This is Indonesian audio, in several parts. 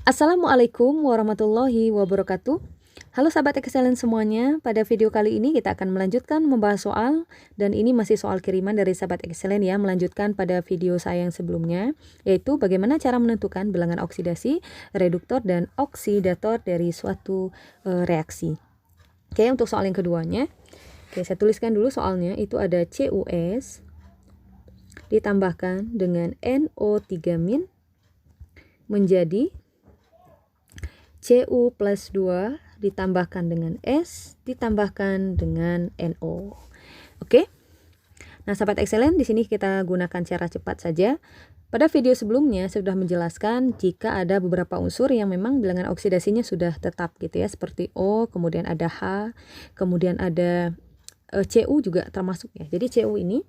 Assalamualaikum warahmatullahi wabarakatuh. Halo sahabat excellent semuanya, pada video kali ini kita akan melanjutkan membahas soal, dan ini masih soal kiriman dari sahabat excellent ya, melanjutkan pada video saya yang sebelumnya, yaitu bagaimana cara menentukan bilangan oksidasi, reduktor, dan oksidator dari suatu reaksi. Oke, untuk soal yang keduanya, oke, saya tuliskan dulu soalnya, itu ada CuS ditambahkan dengan NO3- menjadi Cu plus 2 ditambahkan dengan S ditambahkan dengan NO. Oke. Nah, sahabat excellent, di sini kita gunakan cara cepat saja. Pada video sebelumnya sudah menjelaskan jika ada beberapa unsur yang memang bilangan oksidasinya sudah tetap gitu ya, seperti O, kemudian ada H, kemudian ada Cu juga termasuk ya. Jadi Cu ini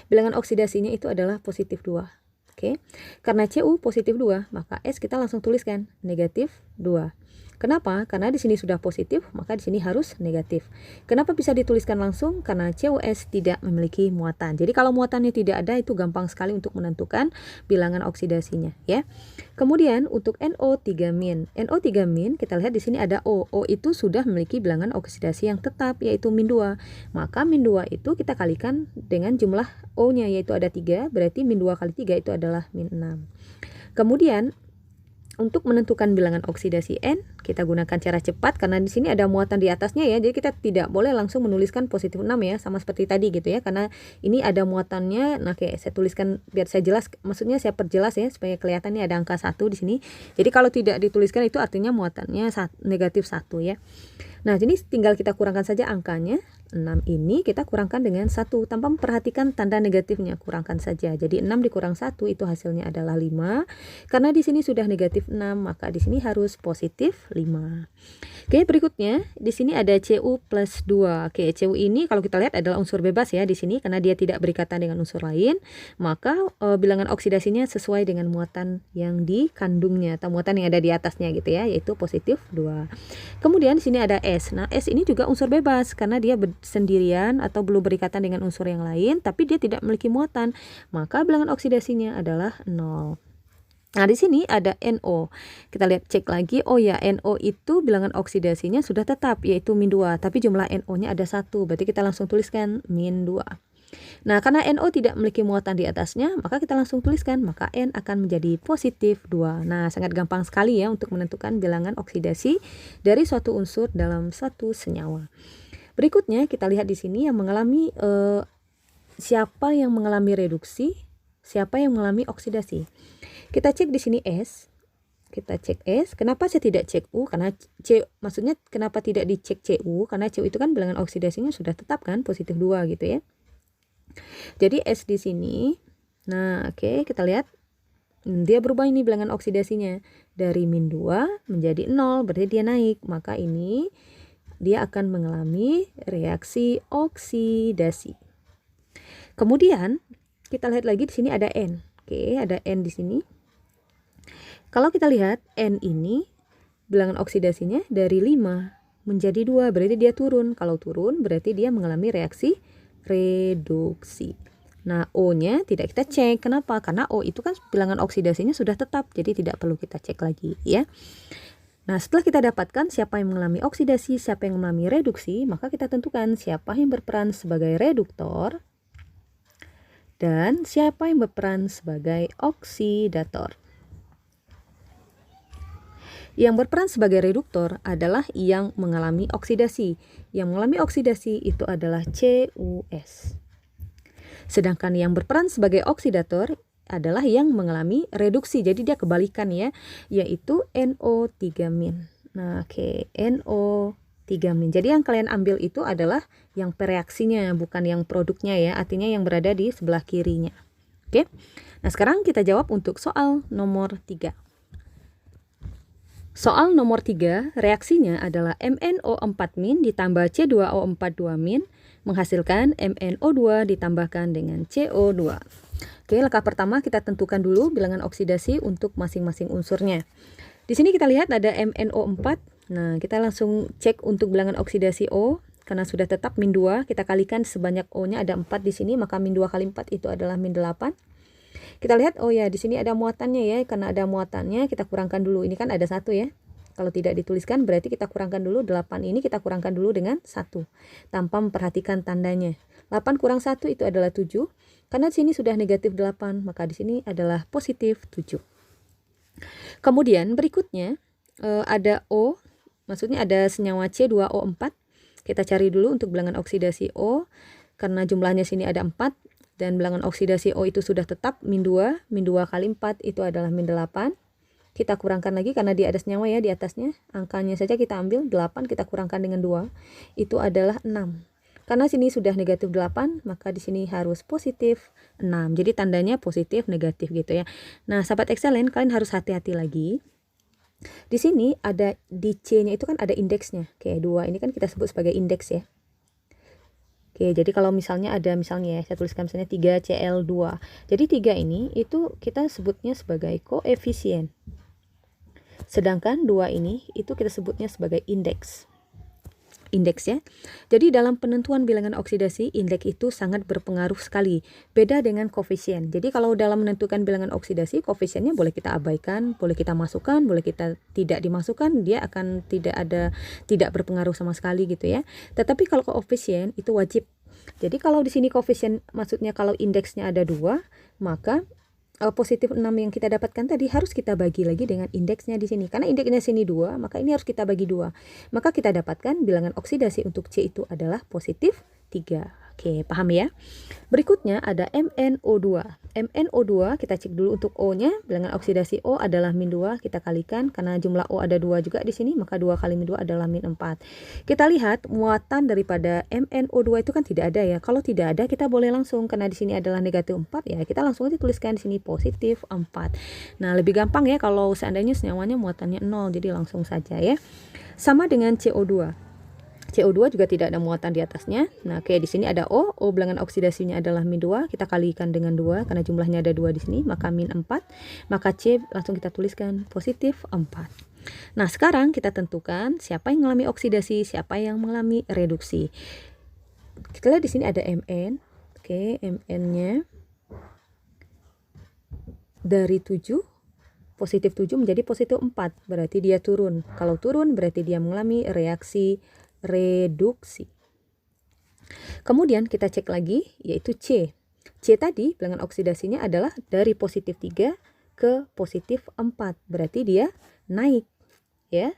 bilangan oksidasinya itu adalah positif 2. Oke, karena Cu positif 2, maka S kita langsung tuliskan negatif 2. Kenapa? Karena di sini sudah positif, maka di sini harus negatif. Kenapa bisa dituliskan langsung? Karena CuS tidak memiliki muatan. Jadi kalau muatannya tidak ada, itu gampang sekali untuk menentukan bilangan oksidasinya ya. Kemudian untuk NO3-, NO3- kita lihat di sini ada O. O itu sudah memiliki bilangan oksidasi yang tetap, yaitu -2. Maka -2 itu kita kalikan dengan jumlah O-nya, yaitu ada 3, berarti -2 kali 3 itu adalah -6. Kemudian untuk menentukan bilangan oksidasi N, kita gunakan cara cepat karena di sini ada muatan di atasnya ya. Jadi kita tidak boleh langsung menuliskan positif 6 ya, sama seperti tadi gitu ya. Karena ini ada muatannya. Nah, oke, saya tuliskan biar saya jelas, maksudnya saya perjelas ya supaya kelihatan ini ada angka 1 di sini. Jadi kalau tidak dituliskan itu artinya muatannya negatif 1 ya. Nah, jadi tinggal kita kurangkan saja angkanya. 6 ini kita kurangkan dengan 1 tanpa memperhatikan tanda negatifnya, kurangkan saja. Jadi 6 dikurang 1 itu hasilnya adalah 5. Karena di sini sudah negatif 6, maka di sini harus positif 5. Oke, berikutnya di sini ada Cu plus 2. Oke, Cu ini kalau kita lihat adalah unsur bebas ya di sini karena dia tidak berikatan dengan unsur lain, maka bilangan oksidasinya sesuai dengan muatan yang dikandungnya atau muatan yang ada di atasnya gitu ya, yaitu positif 2. Kemudian di sini ada S. Nah, S ini juga unsur bebas karena dia sendirian atau belum berikatan dengan unsur yang lain, tapi dia tidak memiliki muatan, maka bilangan oksidasinya adalah 0. Nah, di sini ada NO. Kita lihat cek lagi. Oh ya, NO itu bilangan oksidasinya sudah tetap, yaitu -2, tapi jumlah NO-nya ada 1. Berarti kita langsung tuliskan -2. Nah, karena NO tidak memiliki muatan di atasnya, maka kita langsung tuliskan, maka N akan menjadi positif 2. Nah, sangat gampang sekali ya untuk menentukan bilangan oksidasi dari suatu unsur dalam suatu senyawa. Berikutnya kita lihat di sini yang mengalami siapa yang mengalami reduksi, siapa yang mengalami oksidasi. Kita cek di sini S. Kita cek S. Kenapa saya tidak cek U? Karena maksudnya kenapa tidak dicek Cu? Karena Cu itu kan bilangan oksidasinya sudah tetap kan, positif 2 gitu ya. Jadi S di sini. Nah, oke, kita lihat dia berubah ini bilangan oksidasinya dari -2 menjadi 0, berarti dia naik. Maka ini dia akan mengalami reaksi oksidasi. Kemudian kita lihat lagi di sini ada N. Oke, ada N di sini. Kalau kita lihat N ini bilangan oksidasinya dari 5 menjadi 2, berarti dia turun. Kalau turun berarti dia mengalami reaksi reduksi. Nah, O-nya tidak kita cek. Kenapa? Karena O itu kan bilangan oksidasinya sudah tetap, jadi tidak perlu kita cek lagi ya. Nah, setelah kita dapatkan siapa yang mengalami oksidasi, siapa yang mengalami reduksi, maka kita tentukan siapa yang berperan sebagai reduktor dan siapa yang berperan sebagai oksidator. Yang berperan sebagai reduktor adalah yang mengalami oksidasi. Yang mengalami oksidasi itu adalah CuS. Sedangkan yang berperan sebagai oksidator adalah yang mengalami reduksi. Jadi dia kebalikan ya, yaitu NO3-. Nah, oke, NO3-. Jadi yang kalian ambil itu adalah yang pereaksinya, bukan yang produknya ya. Artinya yang berada di sebelah kirinya. Oke. Nah, sekarang kita jawab untuk soal nomor 3. Soal nomor 3, reaksinya adalah MnO4- ditambah C2O4 2- menghasilkan MnO2 ditambahkan dengan CO2. Oke, langkah pertama kita tentukan dulu bilangan oksidasi untuk masing-masing unsurnya. Di sini kita lihat ada MnO4. Nah, kita langsung cek untuk bilangan oksidasi O. Karena sudah tetap -2, kita kalikan sebanyak O-nya ada 4 di sini, maka -2 kali 4 itu adalah -8. Kita lihat, oh ya di sini ada muatannya ya, karena ada muatannya kita kurangkan dulu. Ini kan ada 1 ya. Kalau tidak dituliskan berarti kita kurangkan dulu 8 ini, kita kurangkan dulu dengan 1 tanpa memperhatikan tandanya. 8 kurang 1 itu adalah 7. Karena di sini sudah negatif 8, maka di sini adalah positif 7. Kemudian berikutnya ada O, maksudnya ada senyawa C2O4. Kita cari dulu untuk bilangan oksidasi O, karena jumlahnya sini ada 4 dan bilangan oksidasi O itu sudah tetap min 2 kali 4 itu adalah min 8. Kita kurangkan lagi karena dia ada senyawa ya di atasnya. Angkanya saja kita ambil 8, kita kurangkan dengan 2. Itu adalah 6. Karena sini sudah negatif 8, maka di sini harus positif 6. Jadi tandanya positif negatif gitu ya. Nah, sahabat excellent, kalian harus hati-hati lagi. Di sini ada di C-nya itu kan ada indeksnya. Oke, 2 ini kan kita sebut sebagai indeks ya. Oke, jadi kalau misalnya ada misalnya ya, saya tuliskan misalnya 3Cl2. Jadi 3 ini itu kita sebutnya sebagai koefisien. Sedangkan 2 ini itu kita sebutnya sebagai indeks. Indeks ya. Jadi dalam penentuan bilangan oksidasi, indeks itu sangat berpengaruh sekali. Beda dengan koefisien. Jadi kalau dalam menentukan bilangan oksidasi, koefisiennya boleh kita abaikan, boleh kita masukkan, boleh kita tidak dimasukkan, dia akan tidak berpengaruh sama sekali gitu ya. Tetapi kalau koefisien itu wajib. Jadi kalau di sini koefisien maksudnya kalau indeksnya ada 2, maka positif 6 yang kita dapatkan tadi harus kita bagi lagi dengan indeksnya di sini. Karena indeksnya sini 2, maka ini harus kita bagi 2. Maka kita dapatkan bilangan oksidasi untuk C itu adalah positif 3. Oke, paham ya? Berikutnya ada MnO2. MnO2 kita cek dulu untuk O-nya. Bilangan oksidasi O adalah min 2, kita kalikan. Karena jumlah O ada 2 juga di sini, maka 2 kali min 2 adalah min 4. Kita lihat muatan daripada MnO2 itu kan tidak ada ya. Kalau tidak ada kita boleh langsung, karena di sini adalah negatif 4 ya. Kita langsung aja tuliskan di sini positif 4. Nah, lebih gampang ya kalau seandainya senyawanya muatannya 0, jadi langsung saja ya. Sama dengan CO2. CO2 juga tidak ada muatan di atasnya. Nah, kayak di sini ada O bilangan oksidasinya adalah min 2, kita kalikan dengan 2 karena jumlahnya ada 2 di sini, maka min 4. Maka C langsung kita tuliskan positif 4. Nah, sekarang kita tentukan siapa yang mengalami oksidasi, siapa yang mengalami reduksi. Kita lihat di sini ada Mn. Oke, Mn-nya dari 7 positif 7 menjadi positif 4, berarti dia turun. Kalau turun berarti dia mengalami reaksi reduksi. Kemudian kita cek lagi yaitu C. C tadi bilangan oksidasinya adalah dari positif 3 ke positif 4. Berarti dia naik ya.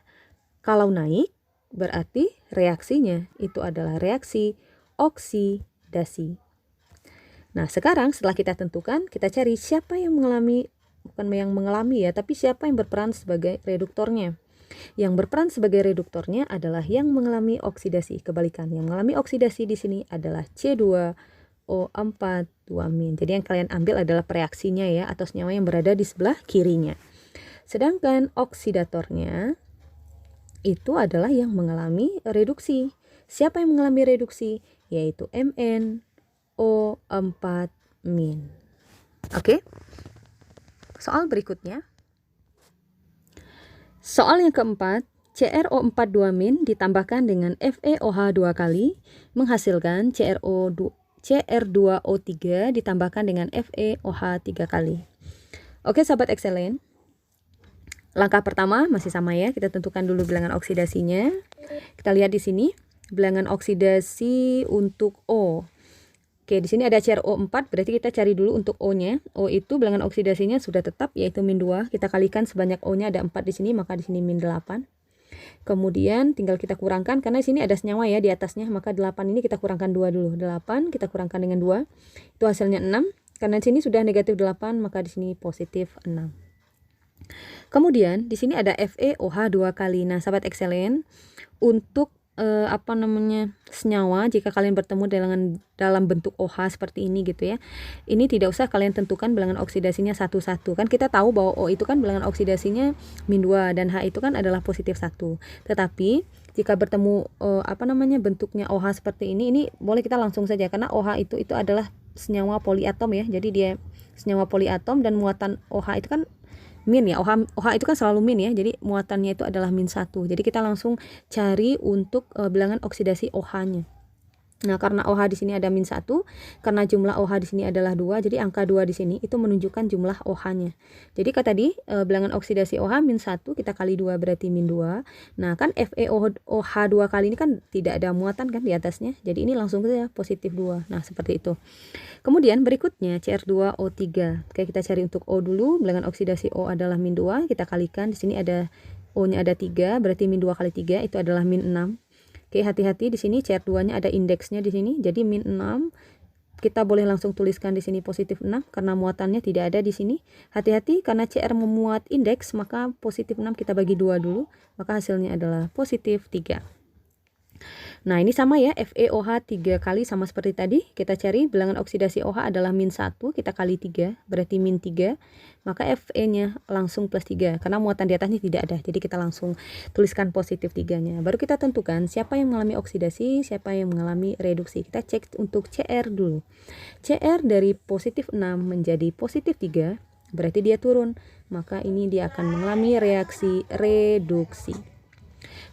Kalau naik berarti reaksinya itu adalah reaksi oksidasi. Nah, sekarang setelah kita tentukan, kita cari siapa yang mengalami, bukan yang mengalami ya, tapi siapa yang berperan sebagai reduktornya. Yang berperan sebagai reduktornya adalah yang mengalami oksidasi. Kebalikan, yang mengalami oksidasi di sini adalah C2O4 2-. Jadi yang kalian ambil adalah reaksinya ya, atau senyawa yang berada di sebelah kirinya. Sedangkan oksidatornya itu adalah yang mengalami reduksi. Siapa yang mengalami reduksi? Yaitu MnO4-. Oke. Soal berikutnya. Soal yang keempat, CrO4 2- ditambahkan dengan FeOH 2 kali menghasilkan Cr2O3 ditambahkan dengan FeOH 3 kali. Oke, sahabat excellent. Langkah pertama masih sama ya, kita tentukan dulu bilangan oksidasinya. Kita lihat di sini bilangan oksidasi untuk O. Oke, di sini ada CrO4, berarti kita cari dulu untuk O-nya. O itu bilangan oksidasinya sudah tetap yaitu min 2. Kita kalikan sebanyak O-nya ada 4 di sini, maka di sini min 8. Kemudian tinggal kita kurangkan karena di sini ada senyawa ya di atasnya, maka 8 ini kita kurangkan 2 dulu. 8 kita kurangkan dengan 2. Itu hasilnya 6. Karena di sini sudah negatif 8, maka di sini positif 6. Kemudian di sini ada FeOH 2 kali. Nah, sahabat excellent, untuk senyawa jika kalian bertemu dalam bentuk OH seperti ini gitu ya, ini tidak usah kalian tentukan bilangan oksidasinya satu-satu. Kan kita tahu bahwa O itu kan bilangan oksidasinya min 2 dan H itu kan adalah positif 1. Tetapi jika bertemu bentuknya OH seperti ini boleh kita langsung saja, karena OH itu adalah senyawa poliatom ya. Jadi dia senyawa poliatom dan muatan OH itu kan min ya, OH itu kan selalu min ya, jadi muatannya itu adalah min 1. Jadi kita langsung cari untuk bilangan oksidasi OH-nya. Nah, karena OH di sini ada min 1, karena jumlah OH di sini adalah 2, jadi angka 2 di sini itu menunjukkan jumlah OH-nya. Jadi kata tadi bilangan oksidasi OH min 1 kita kali 2 berarti min 2. Nah, kan FeOH 2 kali ini kan tidak ada muatan kan di atasnya. Jadi ini langsung saja positif 2. Nah, seperti itu. Kemudian berikutnya Cr2O3. Oke, kita cari untuk O dulu. Bilangan oksidasi O adalah min 2, kita kalikan. Di sini ada O-nya ada 3, berarti min 2 kali 3 itu adalah min 6. Oke, hati-hati di sini Cr2-nya ada indeksnya di sini. Jadi min 6 kita boleh langsung tuliskan di sini positif 6 karena muatannya tidak ada di sini. Hati-hati karena Cr memuat indeks, maka positif 6 kita bagi 2 dulu, maka hasilnya adalah positif 3. Nah, ini sama ya, FeOH 3 kali sama seperti tadi. Kita cari bilangan oksidasi OH adalah min 1, kita kali 3, berarti min 3. Maka Fe-nya langsung plus 3, karena muatan di atasnya tidak ada. Jadi kita langsung tuliskan positif 3-nya. Baru kita tentukan siapa yang mengalami oksidasi, siapa yang mengalami reduksi. Kita cek untuk Cr dulu. Cr dari positif 6 menjadi positif 3, berarti dia turun. Maka ini dia akan mengalami reaksi reduksi.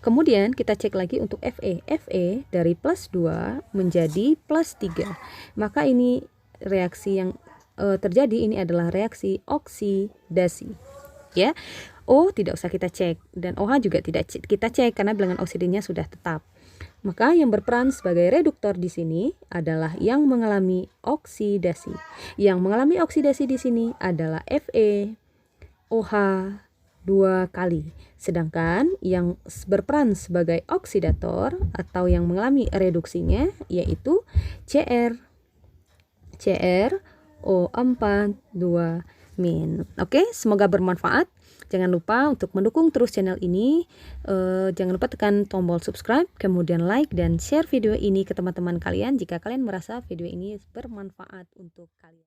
Kemudian kita cek lagi untuk Fe. Fe dari plus 2 menjadi plus 3. Maka ini reaksi yang terjadi ini adalah reaksi oksidasi. Ya. O tidak usah kita cek dan OH juga tidak kita cek karena bilangan oksidasinya sudah tetap. Maka yang berperan sebagai reduktor di sini adalah yang mengalami oksidasi. Yang mengalami oksidasi di sini adalah FeOH 2 kali. Sedangkan yang berperan sebagai oksidator atau yang mengalami reduksinya yaitu CrO4 2 min. Oke, semoga bermanfaat. Jangan lupa untuk mendukung terus channel ini. Jangan lupa tekan tombol subscribe, kemudian like dan share video ini ke teman-teman kalian jika kalian merasa video ini bermanfaat untuk kalian.